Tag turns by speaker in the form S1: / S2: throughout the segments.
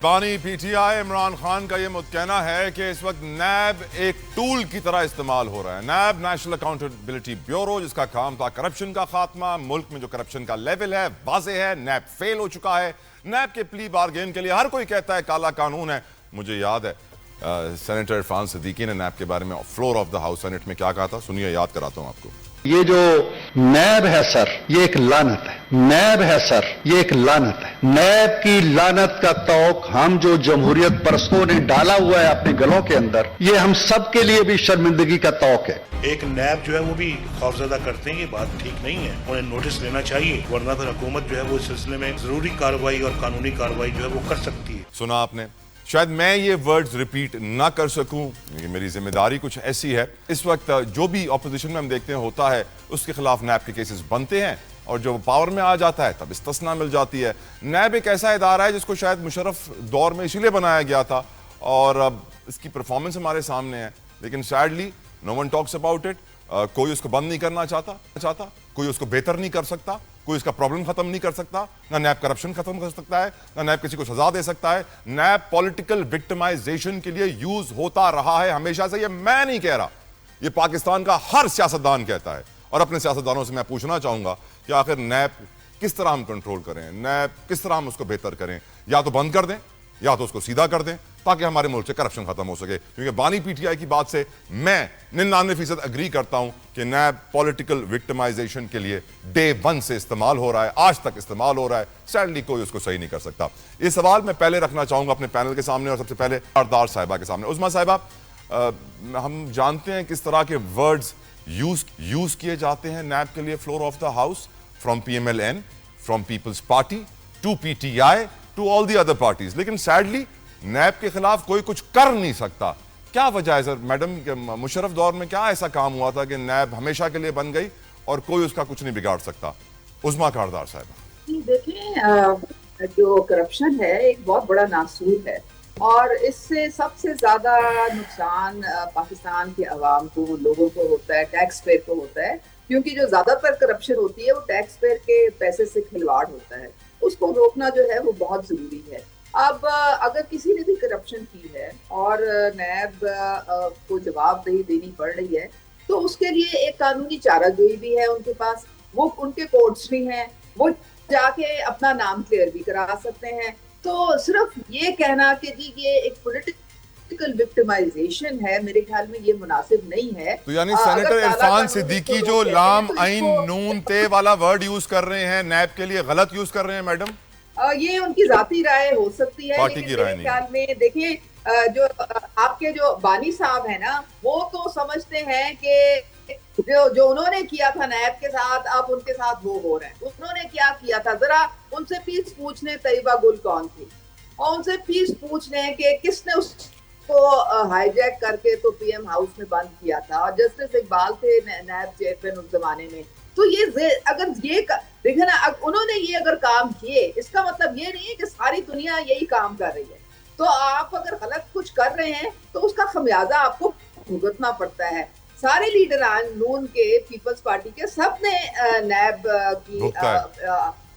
S1: बानी पीटीआई इमरान खान का यह कहना है कि इस वक्त नैब एक टूल की तरह इस्तेमाल हो रहा है। नैब नेशनल अकाउंटेबिलिटी ब्यूरो, जिसका काम था करप्शन का खात्मा, मुल्क में जो करप्शन का लेवल है वाज़ेह है, नैब फेल हो चुका है। नैब के प्ली बारगेन के लिए हर कोई कहता है काला कानून है। मुझे याद है सेनेटर इरफान सिद्दीकी ने नैब के बारे में floor of the house senate में क्या कहा था, सुनिए, याद कराता हूं आपको।
S2: ये जो नैब है सर, ये एक लानत है। नैब है सर, ये एक लानत है। नैब की लानत का तौक हम जो जमहूरियत परस्तों ने डाला हुआ है अपने गलों के अंदर, ये हम सब के लिए भी शर्मिंदगी का तौक है।
S3: एक नैब जो है वो भी खौफजदा करते हैं, ये बात ठीक नहीं है, उन्हें नोटिस लेना चाहिए, वरना फिर हुकूमत जो है वो इस सिलसिले में जरूरी कार्रवाई और कानूनी कार्रवाई जो है वो कर सकती है।
S1: सुना आपने, शायद मैं ये वर्ड्स रिपीट ना कर सकूं, ये मेरी जिम्मेदारी कुछ ऐसी है। इस वक्त जो भी ऑपोजिशन में हम देखते हैं होता है, उसके खिलाफ नैब के केसेस बनते हैं और जो पावर में आ जाता है तब इस्तिस्ना मिल जाती है। नैब एक ऐसा इदारा है जिसको शायद मुशर्रफ दौर में इसीलिए बनाया गया था और अब इसकी परफॉर्मेंस हमारे सामने है, लेकिन sadly no one talks about it. कोई उसको बंद नहीं करना चाहता, कोई उसको बेहतर नहीं कर सकता, कोई इसका प्रॉब्लम खत्म नहीं कर सकता। ना नैब करप्शन खत्म कर सकता है, ना नैब किसी को सजा दे सकता है। नैब पॉलिटिकल विक्टिमाइजेशन के लिए यूज होता रहा है हमेशा से। ये मैं नहीं कह रहा, ये पाकिस्तान का हर सियासतदान कहता है। और अपने सियासतदानों से मैं पूछना चाहूंगा कि आखिर नैब किस तरह हम कंट्रोल करें, नैब किस तरह हम उसको बेहतर करें। या तो बंद कर दें या तो उसको सीधा कर दें, ताकि हमारे मुल्क से करप्शन खत्म हो सके। क्योंकि बानी पीटीआई की बात से मैं 99% अग्री करता हूं कि नैब पॉलिटिकल विक्टिमाइजेशन के लिए डे वन से इस्तेमाल हो रहा है, आज तक इस्तेमाल हो रहा है। सैडली कोई उसको सही नहीं कर सकता। ये सवाल मैं पहले रखना चाहूंगा अपने पैनल के सामने और सबसे पहले अरदार साहिबा के सामने। उस्मा साहिबा, हम जानते हैं किस तरह के वर्ड्स यूज किए जाते हैं नैब के लिए floor of the house, from PMLN, from People's Party to PTI to all the other parties, लेकिन सैडली नैब के खिलाफ कोई कुछ कर नहीं सकता। क्या वजह है सर? मैडम, मुशर्रफ दौर में क्या ऐसा काम हुआ था कि नैब हमेशा के लिए बन गई और कोई उसका कुछ नहीं बिगाड़ सकता? उस्मा कारदार साहब।
S4: देखिए, जो करप्शन है एक बहुत बड़ा नासूर है और इससे सबसे ज्यादा नुकसान पाकिस्तान के अवाम को, लोगों को होता है, टैक्स पेयर को होता है। क्योंकि जो ज्यादातर करप्शन होती है वो टैक्स पेयर के पैसे से खिलवाड़ होता है। उसको रोकना जो है वो बहुत जरूरी है। अब अगर किसी ने भी करप्शन की है और नैब को जवाबदेही देनी पड़ रही है, तो उसके लिए एक कानूनी चाराजोई भी है उनके पास। वो उनके कोर्ट्स भी हैं, वो जाके अपना नाम क्लियर भी करा सकते हैं। तो सिर्फ ये कहना कि जी ये एक पॉलिटिकल विक्टिमाइजेशन है, मेरे ख्याल में ये मुनासिब नहीं है।
S1: तो यानी सेनेटर इरफान सिद्दीकी जो लाम आइन नून ते वाला वर्ड यूज कर रहे हैं नैब के लिए, गलत यूज कर रहे हैं मैडम?
S4: ये उनकी जाती राय हो सकती है,
S1: पार्टी की राय
S4: मेरे ख्याल में देखिए, जो आपके जो बानी साहब है ना, वो तो समझते हैं कि जो उन्होंने किया था नैब के साथ, अब उनके साथ वो हो रहा है। उन्होंने क्या किया था, जरा उनसे प्लीज पूछ लें तैयबा गुल कौन थी, और उनसे प्लीज पूछ लें कि किसने उसको हाईजैक करके तो PM हाउस में बंद किया था। और जस्टिस इकबाल थे नैब चेयरमैन उस जमाने में। तो ये अगर ये देखे ना, उन्होंने ये अगर काम किए, इसका मतलब ये नहीं है कि सारी दुनिया यही काम कर रही है। तो आप अगर गलत कुछ कर रहे हैं तो उसका खमियाजा आपको भुगतना पड़ता है। सारे लीडरान नून के, पीपल्स पार्टी के, सब ने नैब की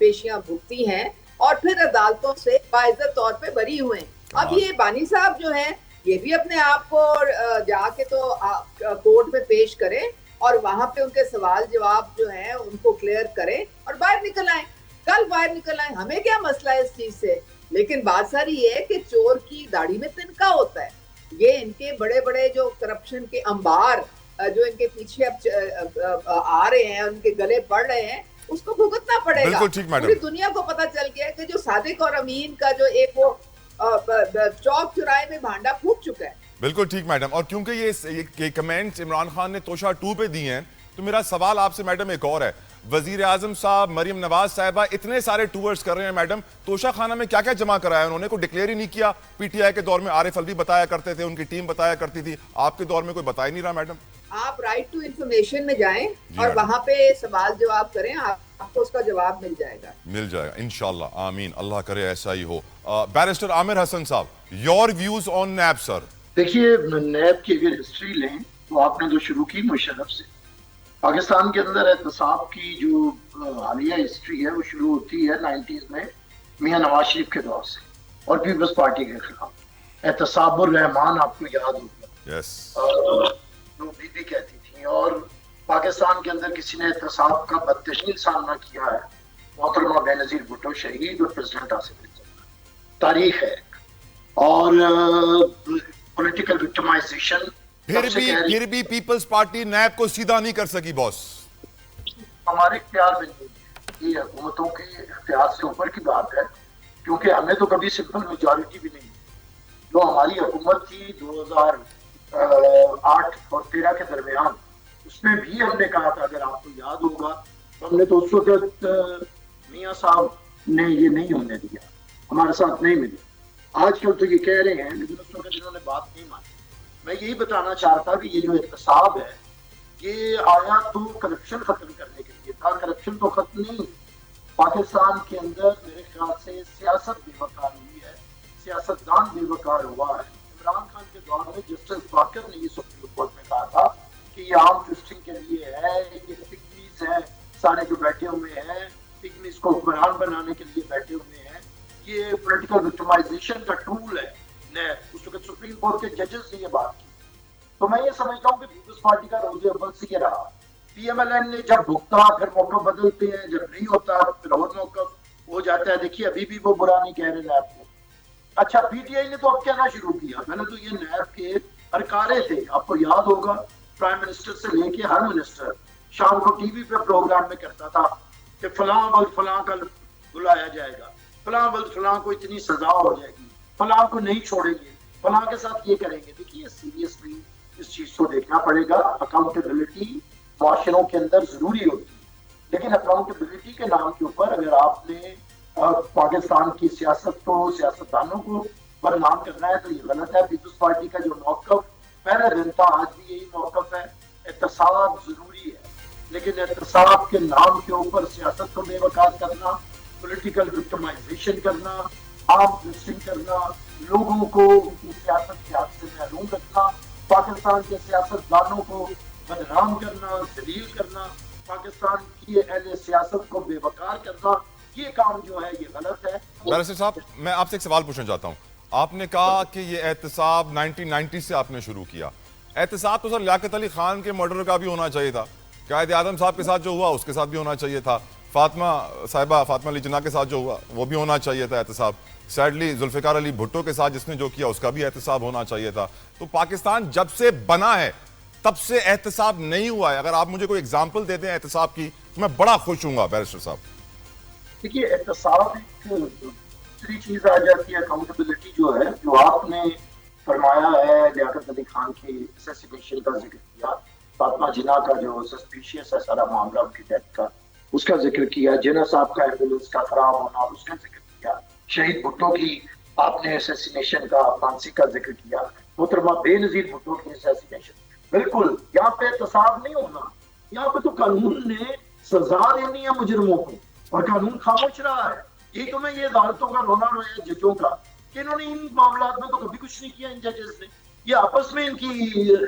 S4: पेशियां भुगती हैं और फिर अदालतों से बाइज्जत तौर पे बरी हुए। अब ये बानी साहब जो हैं, ये भी अपने आप को जाके तो कोर्ट में पेश करें और वहां पे उनके सवाल जवाब जो हैं उनको क्लियर करें और बाहर निकल आए। कल बाहर निकल आए, हमें क्या मसला है इस चीज से। लेकिन बात सारी ये है कि चोर की दाढ़ी में तिनका होता है। ये इनके बड़े बड़े जो करप्शन के अंबार जो इनके पीछे अब आ रहे हैं, उनके गले पड़ रहे हैं, उसको भुगतना पड़ेगा।
S1: बिल्कुल ठीक मैडम।
S4: पूरी दुनिया को पता चल गया कि जो सादिक और अमीन का जो एक वो चौक चुराहे में भांडा फूक चुका है।
S1: बिल्कुल ठीक मैडम। और क्योंकि ये कमेंट्स इमरान खान ने तोशा 2 पे दिए हैं, तो मेरा सवाल आपसे मैडम एक और है। वजीर आजम साहब, मरियम नवाज साहिबा इतने सारे टूर्स कर रहे हैं मैडम, तोशा खाना में क्या क्या जमा कराया उन्होंने? कोई डिक्लेयर ही नहीं किया। PTI के दौर में आरिफ अलवी बताया करते थे, उनकी टीम बताया करती थी, आपके दौर में कोई बता ही नहीं रहा मैडम।
S4: आप राइट टू इंफॉर्मेशन में जाएं और वहां पे सवाल जवाब करें, आपको उसका जवाब मिल जाएगा
S1: इंशाल्लाह। आमीन, अल्लाह करे ऐसा ही हो। बैरिस्टर आमिर हसन साहब, your views on NAB sir.
S5: देखिए, नैब की अगर हिस्ट्री लें तो आपने जो शुरू की मुशर्रफ से, पाकिस्तान के अंदर एहतसाब की जो हालिया हिस्ट्री है वो शुरू होती है 90s में मियां नवाज शरीफ के दौर से। और पीपल्स पार्टी के खिलाफ। एहतसाबुर रहमान आपको याद होगा, जो बीबी कहती थी, और पाकिस्तान के अंदर किसी ने एहतसाब का बदतरीन सामना किया है, मोहतरमा बेनजीर भुट्टो शहीद और प्रेसिडेंट आसिफ अली जरदारी। तारीख है। और पॉलिटिकल विक्टिमाइजेशन,
S1: फिर भी पीपल्स पार्टी नैब को सीधा नहीं कर सकी बॉस।
S5: हमारे इख्तियार में नहीं, ये हुकूमतों के इख्तियार से ऊपर की बात है, क्योंकि हमें तो कभी सिंपल मेजॉरिटी भी नहीं। जो हमारी हुकूमत थी 2008 और 13 के दरमियान, उसमें भी हमने कहा था, अगर आपको याद होगा, तो हमने तो उस वक्त मियाँ साहब ने ये नहीं होने दिया, हमारे साथ नहीं मिले। आजकल तो ये कह रहे हैं, लेकिन उस वक्त इन्होंने बात नहीं मानी। मैं यही बताना चाहता कि ये जो एहतसाब है, ये आया तो करप्शन खत्म करने के लिए था। करप्शन तो खत्म नहीं, पाकिस्तान के अंदर मेरे ख्याल से सियासत बेवकार हुई है, सियासतदान बेवकार हुआ है। इमरान खान के दौर में जस्टिस बाकर ने ये सुप्रीम कोर्ट में कहा था कि ये आर्म ट्विस्टिंग के लिए है, ये पिग्मीज है, सारे जो बैठे हुए हैं पिग्मीज को हुक्मरान बनाने के लिए बैठे हुए हैं, ये पॉलिटिकल विक्टिमाइजेशन का टूल है। उस वक्त सुप्रीम कोर्ट के जजेस ने ये बात की। तो मैं ये समझता हूँ कि पीपल्स पार्टी का रोजे अव्वल से ये रहा, पीएमएलएन ने जब भुगता फिर मौका बदलते हैं, जब नहीं होता फिर और मौका हो जाता है। देखिए अभी भी वो बुरा नहीं कह रहे नैब को। अच्छा, पीटीआई ने तो अब कहना शुरू किया, मैंने तो ये नैब के अरकारे थे, आपको याद होगा, प्राइम मिनिस्टर से लेके हर मिनिस्टर शाम को टीवी पे प्रोग्राम में करता था कि फलां वल्द फलां का बुलाया जाएगा, फलां वल्द फलां को इतनी सजा हो जाएगी, फलां को नहीं छोड़ेंगे, फलां के साथ ये करेंगे। देखिए सीरियसली इस चीज को देखना पड़ेगा। अकाउंटेबिलिटी माशरों के अंदर जरूरी होती है, लेकिन अकाउंटेबिलिटी के नाम के ऊपर अगर आपने पाकिस्तान की सियासत को, सियासतदानों को बदनाम करना है तो ये गलत है। पीपल्स पार्टी का जो मौकफ पहले दिन था, आज भी यही मौकफ है। एहतसाब जरूरी है, लेकिन एहतसाब के नाम के ऊपर सियासत को बेवकार करना, पॉलिटिकल विक्टिमाइजेशन करना, आर्म ट्विस्टिंग करना, लोगों को उनकी सियासत के हक से महरूम रखना, पाकिस्तान के सियासतदानों को बदनाम करना, जलील करना, पाकिस्तान की अहले सियासत को बेवकार करना, ये काम जो है ये गलत है।
S1: बैरिस्टर साहब, मैं आपसे एक सवाल पूछना चाहता हूं। आपने कहा कि ये एहतसाब 1990 से आपने शुरू किया। एहतसाब तो सर लियाकत अली खान के मर्डर का भी होना चाहिए था, कायद आजम साहब के साथ जो हुआ उसके साथ भी होना चाहिए था, फातिमा अली जिन्ना के साथ जो हुआ वो भी होना चाहिए था एहतसाब, सैडली जुल्फिकार अली भुट्टो के साथ जिसने जो किया उसका भी एहतसाब होना चाहिए था। तो पाकिस्तान जब से बना है तब से एहतसाब नहीं हुआ है। अगर आप मुझे कोई एग्जाम्पल दे दें एहतसाब की तो मैं बड़ा खुश हूंगा बैरिस्टर साहब।
S5: देखिए एहतसाब एक दूसरी चीज आ जाती है, अकाउंटेबिलिटी जो है, जो आपने फरमाया है लियाकत अली खान की असैसिनेशन का जिक्र किया, फातिमा जिन्ना का जो सस्पिशियस है सारा मामला उनकी डेथ का, उसका जिक्र किया, जिन्ना साहब का एम्बुलेंस का खराब होना उसका जिक्र किया, शहीद भुट्टो की आपने असैसिनेशन का, फांसी का जिक्र किया, मोहतरमा बेनजीर भुट्टो की असैसिनेशन। बिल्कुल यहाँ पे एहतसाब नहीं होना, यहाँ पे तो कानून ने सजा देनी है मुजरिमों को और कानून खामोश रहा है। यही तो मैं ये अदालतों का रोना रोया जजों का कि इन्होंने इन मामला में तो कभी कुछ नहीं किया। इन जजेस ने ये आपस में इनकी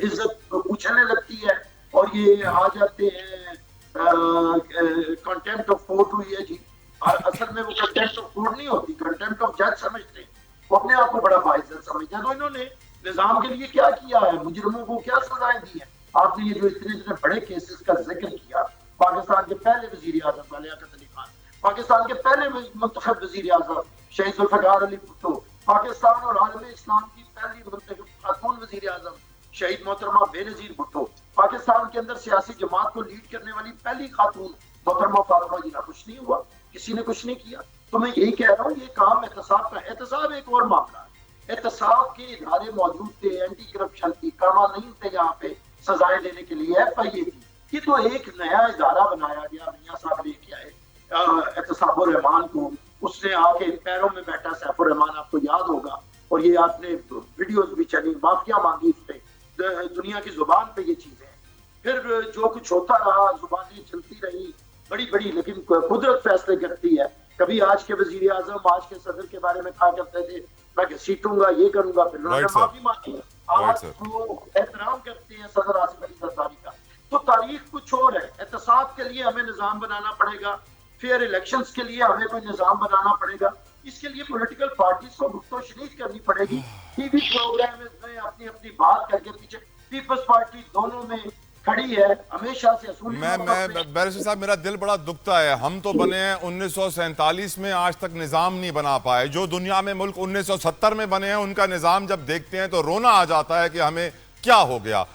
S5: इज्जत उछलने लगती है और ये आ जाते हैं कंटेम्प्ट ऑफ कोर्ट हुई है जी। असल में वो कंटेम्प्ट ऑफ कोर्ट नहीं होती, कंटेम्प्ट ऑफ जज समझते हैं, वो अपने आप को बड़ा बाइज्जत समझते हैं। तो इन्होंने निजाम के लिए क्या किया है, मुजरिमों को क्या सजाएं दी है। आपने ये जो इतने बड़े केसेस का जिक्र किया, पाकिस्तान के पहले वजीर आजम लियाकत अली खान, पाकिस्तान के पहले मुंतखब वजीर आजम शहीद जुल्फिकार अली भुट्टो, पाकिस्तान और आलम इस्लाम की पहली मुंतखब खातून वजीर आजम शहीद मोहतरमा बेनजीर भुट्टो, पाकिस्तान के अंदर सियासी जमात को लीड करने वाली पहली खातून मोहतरमा फातिमा जिन्ना। कुछ नहीं हुआ, किसी ने कुछ नहीं किया। तो मैं यही कह रहा हूँ ये काम एहतसाब का। एहतसाब एक और मामला है, एहतसाब के इदारे मौजूद थे, एंटी करप्शन की कानून थे, यहाँ पे सजाएं देने के लिए FIA थी। ये तो एक नया इदारा बनाया गया, मियाँ साहब लेके आए एहतसाबुर रहमान को, उसने आके पैरों में बैठा सैफुर रहमान, आपको याद होगा, और ये आपने वीडियोस भी चली, माफिया मांगी उस पे, दुनिया की जुबान पे ये चीजें। फिर जो कुछ होता रहा, जुबानें चलती रही बड़ी बड़ी, लेकिन कुदरत फैसले करती है। कभी आज के वजीर आजम, आज के सदर के बारे में कहा करते थे मैं घसीटूंगा, ये करूंगा, फिर उन्होंने माफी मांगी। आज वो एहतराम करते हैं सदर आसिफ अली जरदारी का। तो तारीख कुछ और है। एहतसाब के लिए हमें निजाम बनाना पड़ेगा, फेयर इलेक्शंस के लिए हमें कोई निजाम बनाना पड़ेगा, इसके लिए पॉलिटिकल पार्टीज को गुफ्तोशनीद करनी पड़ेगी। टीवी प्रोग्राम में अपनी अपनी बात करके पीछे पीपल्स पार्टी दोनों में खड़ी है हमेशा से असूली।
S1: मैं बैरिस्टर साहब, मेरा दिल बड़ा दुखता है। हम तो बने हैं 1947 में, आज तक निज़ाम नहीं बना पाए। जो दुनिया में मुल्क 1970 में बने हैं उनका निज़ाम जब देखते हैं तो रोना आ जाता है कि हमें क्या हो गया।